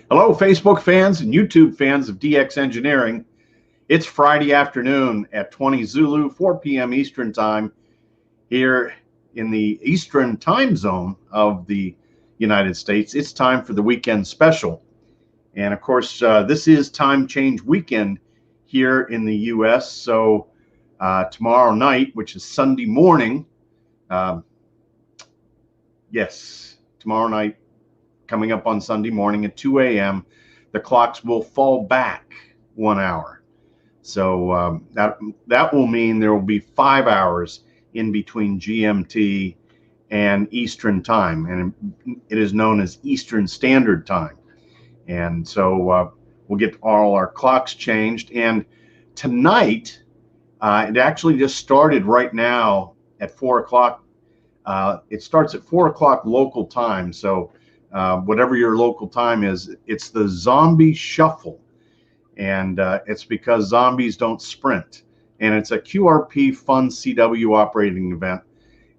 Hello, Facebook fans and YouTube fans of DX Engineering. It's Friday afternoon at 20 Zulu, 4 p.m. Eastern Time here in the Eastern Time Zone of the United States. It's time for the weekend special. And of course, this is time change weekend here in the U.S. So tomorrow night, which is Sunday morning, tomorrow night, coming up on Sunday morning at 2 a.m., the clocks will fall back 1 hour. So that will mean there will be 5 hours in between GMT and Eastern Time, and it is known as Eastern Standard Time. And so we'll get all our clocks changed. And tonight, it actually just started right now at 4 o'clock. It starts at 4 o'clock local time. So whatever your local time is, it's the Zombie Shuffle. And it's because zombies don't sprint. And it's a QRP Fun CW operating event.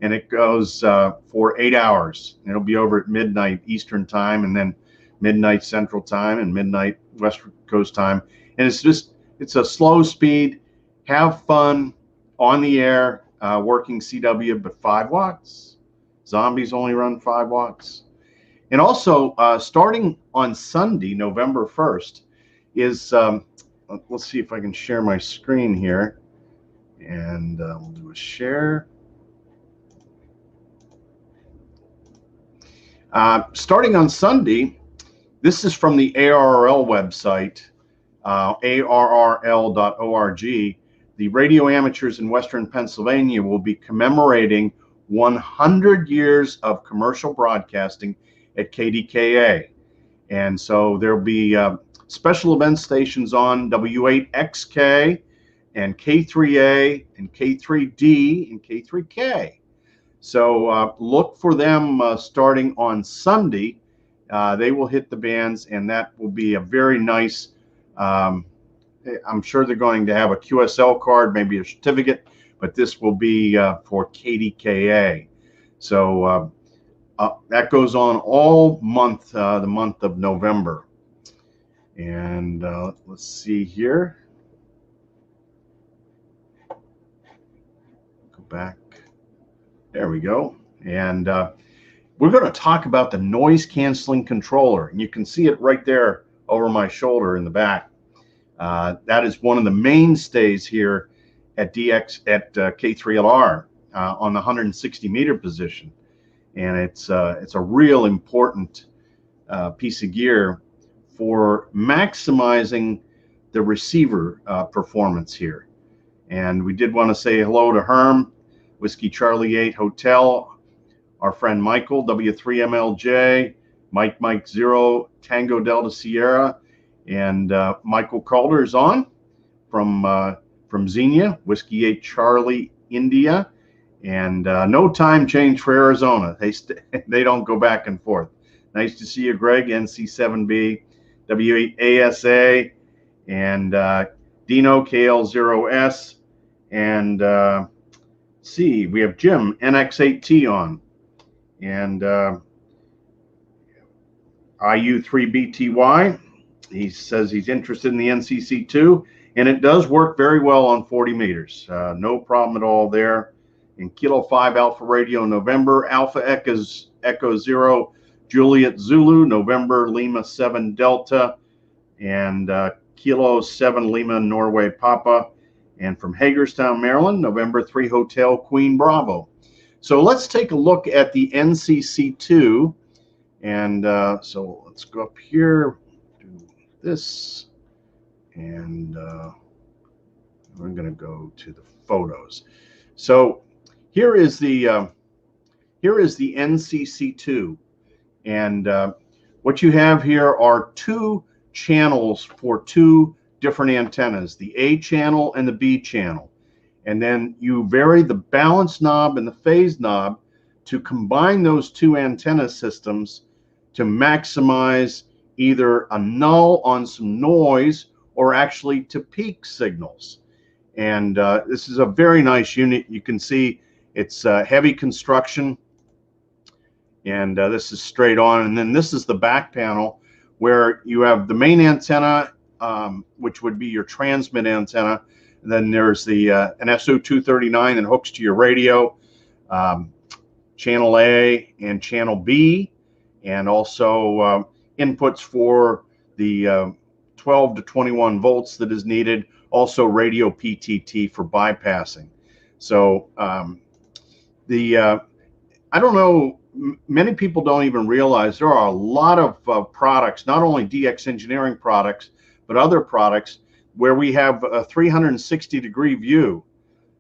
And it goes for 8 hours. It'll be over at midnight Eastern Time, and then midnight Central Time, and midnight West Coast Time. And it's a slow speed, have fun on the air, working CW, but 5 watts. Zombies only run 5 watts. And also, starting on Sunday, November 1st, is, let's see if I can share my screen here. And we'll do a share. Starting on Sunday, this is from the ARRL website, arrl.org. The radio amateurs in Western Pennsylvania will be commemorating 100 years of commercial broadcasting at KDKA. And so there'll be special event stations on W8XK and K3A and K3D and K3K. So look for them starting on Sunday. They will hit the bands, and that will be a very nice, I'm sure they're going to have a QSL card, maybe a certificate, but this will be for KDKA. So that goes on all month, the month of November. And let's see here. Go back. There we go. And we're going to talk about the noise canceling controller. And you can see it right there over my shoulder in the back. That is one of the mainstays here at K3LR on the 160 meter position. And it's a real important piece of gear for maximizing the receiver performance here. And we did want to say hello to Herm, Whiskey Charlie 8 Hotel, our friend Michael, W3MLJ, Mike 0, Tango Delta Sierra, and Michael Calder is on from Xenia, Whiskey 8 Charlie India, and no time change for Arizona. They don't go back and forth. Nice to see you, Greg, NC7B, W8ASA, and Dino KL0S, and see, we have Jim NX8T on, and IU3BTY. He says he's interested in the NCC-2, and it does work very well on 40 meters. No problem at all there. In Kilo 5 Alpha Radio November, Alpha Echo 0 Juliet Zulu, November Lima 7 Delta, and Kilo 7 Lima Norway Papa. And from Hagerstown, Maryland, November 3 Hotel Queen Bravo. So let's take a look at the NCC-2. And so let's go up here, do this, and I'm going to go to the photos. So here is the NCC-2, and what you have here are 2 channels for 2 different antennas, the A channel and the B channel. And then you vary the balance knob and the phase knob to combine those 2 antenna systems to maximize either a null on some noise or actually to peak signals. And this is a very nice unit. You can see it's heavy construction, and this is straight on. And then this is the back panel where you have the main antenna, which would be your transmit antenna. And then there's the an SO239 that hooks to your radio, channel A and channel B, and also inputs for the 12 to 21 volts that is needed. Also radio PTT for bypassing. So I don't know, many people don't even realize there are a lot of products, not only DX Engineering products, but other products where we have a 360-degree view.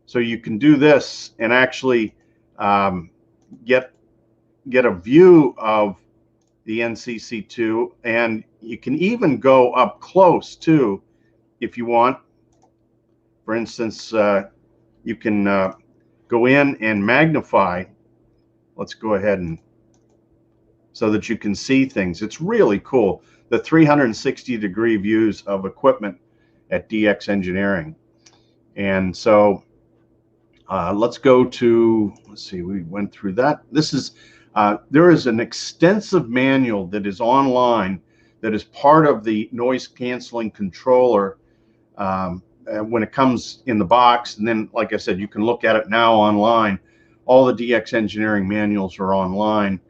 So you can do this and actually get a view of the NCC-2, and you can even go up close too if you want. For instance, you can go in and magnify. Let's go ahead and so that you can see things. It's really cool, the 360-degree views of equipment at DX Engineering. And so let's go to, let's see, we went through that. This is, there is an extensive manual that is online that is part of the noise canceling controller when it comes in the box. And then, like I said, you can look at it now online. All the DX Engineering manuals are online,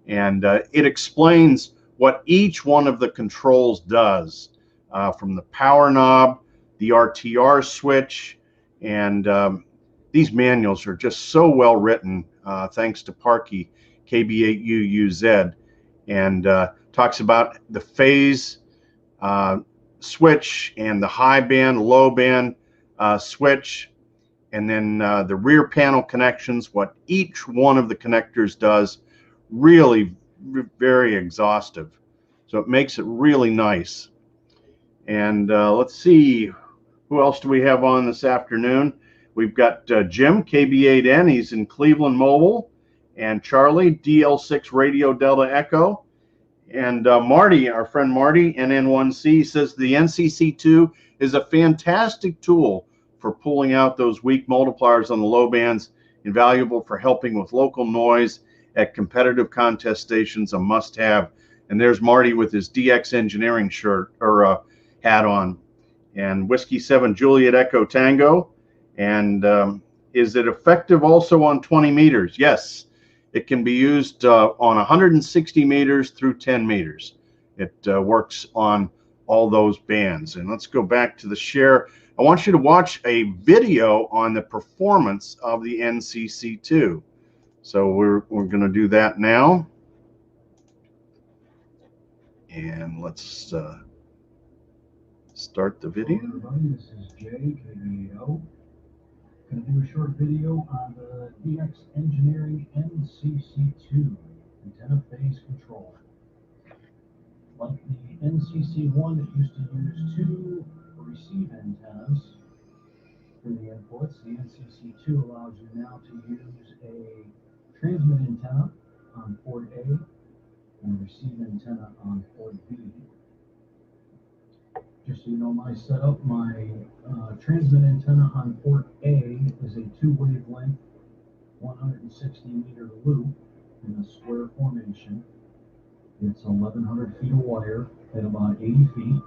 and it explains what each one of the controls does, from the power knob, the RTR switch, and these manuals are just so well written, thanks to Parky KB8UUZ, and talks about the phase switch and the high band, low band switch, and then the rear panel connections, what each one of the connectors does. Really very exhaustive. So it makes it really nice. And let's see, who else do we have on this afternoon? We've got Jim, KB8N, he's in Cleveland Mobile, and Charlie, DL6 Radio Delta Echo. And Marty, our friend Marty, NN1C, says the NCC-2 is a fantastic tool for pulling out those weak multipliers on the low bands, invaluable for helping with local noise at competitive contest stations, a must-have. And there's Marty with his DX Engineering shirt or hat on. And Whiskey 7 Juliet Echo Tango. And is it effective also on 20 meters? Yes, it can be used on 160 meters through 10 meters. It works on all those bands. And let's go back to the share. I want you to watch a video on the performance of the NCC-2. So we're going to do that now. And let's start the video. Hello everybody, this is Jay, KB8O. Going to do a short video on the DX Engineering NCC-2 antenna phase control. Like the NCC-1 that used to use two receive antennas for the inputs, the NCC-2 allows you now to use a transmit antenna on port A and a receive antenna on port B. Just so you know my setup, my transmit antenna on port A is a 2-wavelength, 160-meter loop in a square formation. It's 1,100 feet of wire at about 80 feet.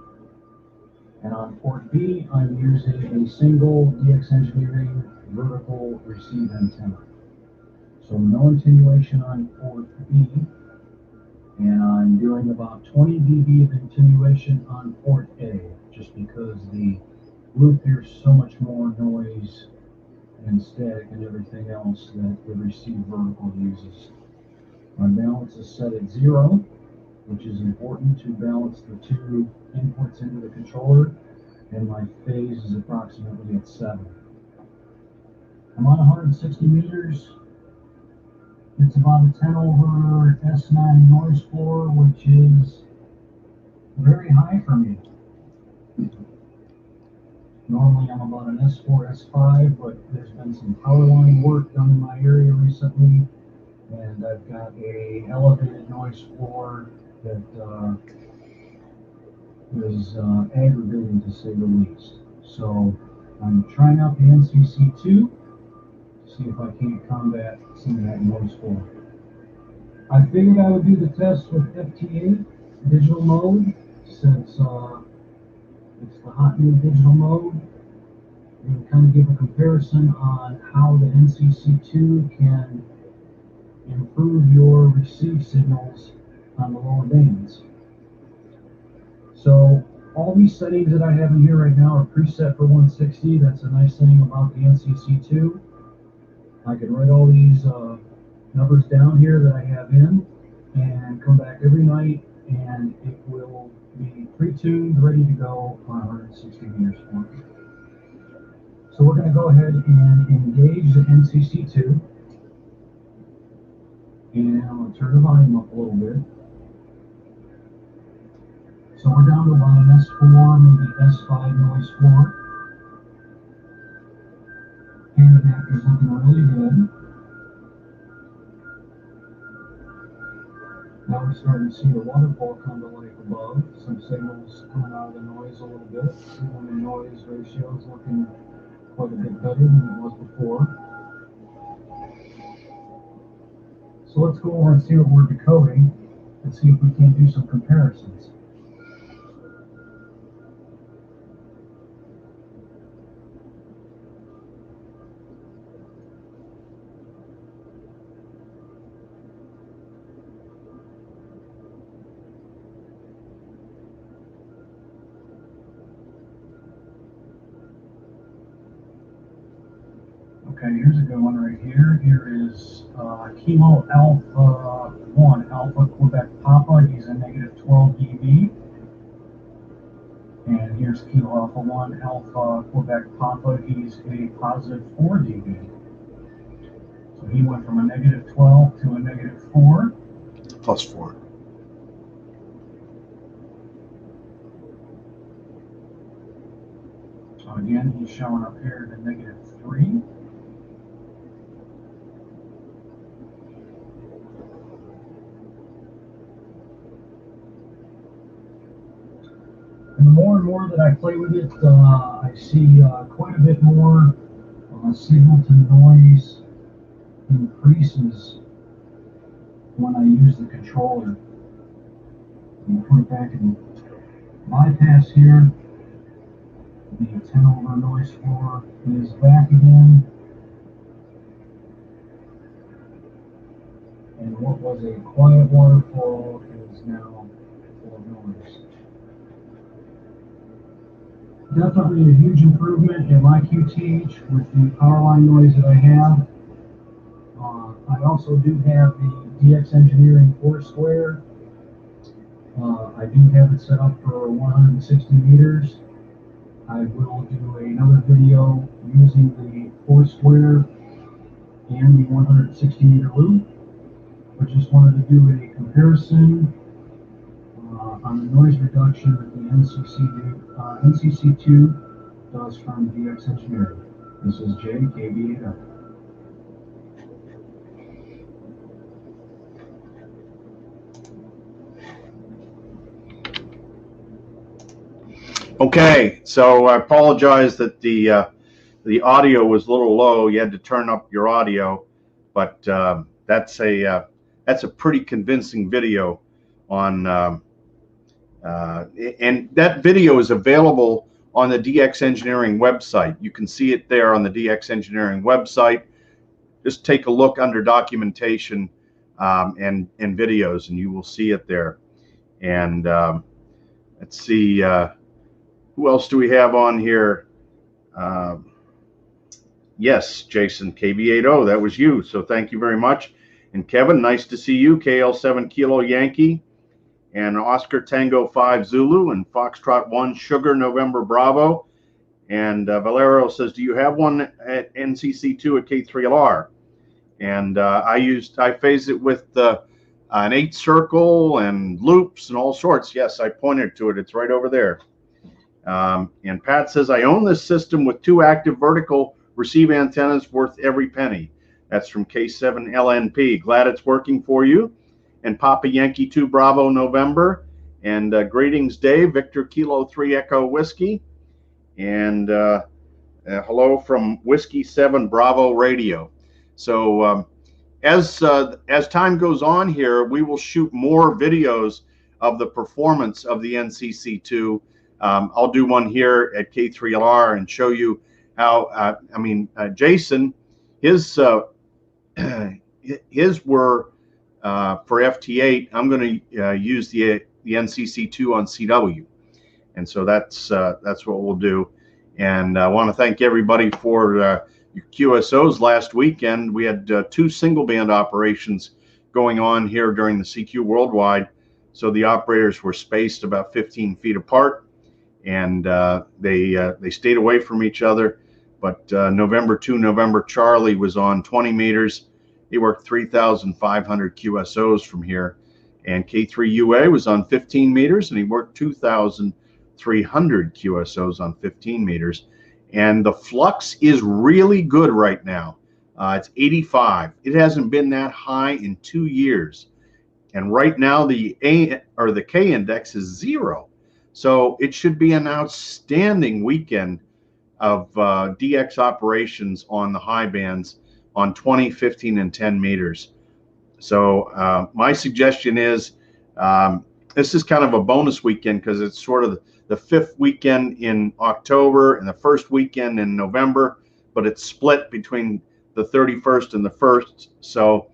And on port B, I'm using a single DX Engineering vertical receive antenna. So no attenuation on port B. And I'm doing about 20 dB of attenuation on port A, just because the loop hears so much more noise and static and everything else that the receive vertical uses. My balance is set at 0, which is important to balance the two inputs into the controller, and my phase is approximately at 7. I'm on 160 meters. It's about a 10 over S9 noise floor, which is very high for me. Normally I'm about an S4, S5, but there's been some power line work done in my area recently, and I've got a elevated noise floor that is aggravating, to say the least. So I'm trying out the NCC-2. See if I can't combat some of that noise floor. I figured I would do the test with FT8 digital mode it's the hot new digital mode, and kind of give a comparison on how the NCC-2 can improve your receive signals on the lower bands. So all these settings that I have in here right now are preset for 160. That's a nice thing about the NCC-2. I can write all these numbers down here that I have in and come back every night, and it will be pre-tuned, ready to go on 160 meters for me. So we're going to go ahead and engage the NCC-2, and I'm going to turn the volume up a little bit. So we're down to about an S4, maybe S5 noise floor. And the back is looking really good. Now we're starting to see the waterfall come to life above. Some signals coming out of the noise a little bit. Signal to noise ratio is looking quite a bit better than it was before. So let's go over and see what we're decoding and see if we can do some comparisons. Okay, here's a good one right here. Here is Kilo Alpha 1, Alpha Quebec Papa. He's a negative 12 dB. And here's Kilo Alpha 1, Alpha Quebec Papa. He's a positive 4 dB. So he went from a negative 12 to a negative 4. Plus 4. So again, he's showing up here at a negative 3. And the more and more that I play with it, I see quite a bit more signal to noise increases when I use the controller. I'm put it back in bypass here. The 10 over noise floor is back again. And what was a quiet waterfall is now full of noise. Definitely a huge improvement in my QTH with the power line noise that I have. I also do have the DX Engineering Foursquare. I do have it set up for 160 meters. I will do another video using the Foursquare and the 160 meter loop. I just wanted to do a comparison on the noise reduction that the NCC-2 does from DX Engineering. This is Jay, KB8O. Okay, so I apologize that the audio was a little low. You had to turn up your audio, but that's a pretty convincing video on, and that video is available on the DX Engineering website. You can see it there on the DX Engineering website. Just take a look under documentation and videos, and you will see it there. And let's see. Who else do we have on here? Yes, Jason, KB8O, that was you. So thank you very much. And Kevin, nice to see you. KL7 Kilo Yankee and Oscar Tango 5 Zulu and Foxtrot 1 Sugar November Bravo. And Valero says, do you have one at NCC-2 at K3LR? And I phased it with an 8 circle and loops and all sorts. Yes, I pointed to it. It's right over there. And Pat says, I own this system with 2 active vertical receive antennas worth every penny. That's from K7 LNP. Glad it's working for you. And Papa Yankee 2 Bravo November. And greetings, Dave, Victor Kilo 3 Echo Whiskey. And hello from Whiskey 7 Bravo Radio. So as time goes on here, we will shoot more videos of the performance of the NCC-2. I'll do one here at K3LR and show you how, Jason, his were for FT8. I'm going to use the NCC-2 on CW. And so that's what we'll do. And I want to thank everybody for your QSOs last weekend. We had 2 single band operations going on here during the CQ Worldwide. So the operators were spaced about 15 feet apart, and they stayed away from each other. But November 2, November Charlie was on 20 meters. He worked 3,500 QSOs from here. And K3UA was on 15 meters, and he worked 2,300 QSOs on 15 meters. And the flux is really good right now. It's 85. It hasn't been that high in 2 years. And right now the K index is 0. So it should be an outstanding weekend of DX operations on the high bands on 20, 15, and 10 meters. So my suggestion is this is kind of a bonus weekend because it's sort of the 5th weekend in October and the 1st weekend in November, but it's split between the 31st and the 1st. So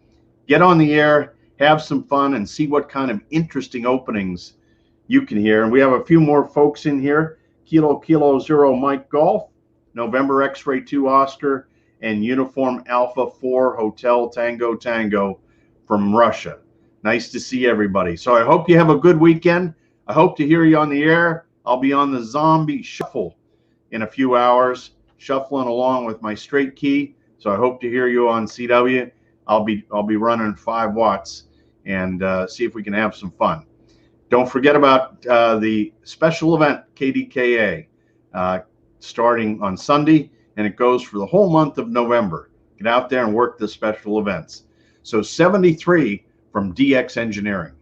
get on the air, have some fun, and see what kind of interesting openings you can hear. And we have a few more folks in here. Kilo Kilo Zero Mike Golf, November X-Ray 2 Oscar, and Uniform Alpha 4 Hotel Tango Tango from Russia. Nice to see everybody. So I hope you have a good weekend. I hope to hear you on the air. I'll be on the Zombie Shuffle in a few hours, shuffling along with my straight key. So I hope to hear you on CW. I'll be running 5 watts and see if we can have some fun. Don't forget about the special event KDKA starting on Sunday, and it goes for the whole month of November. Get out there and work the special events. So 73 from DX Engineering.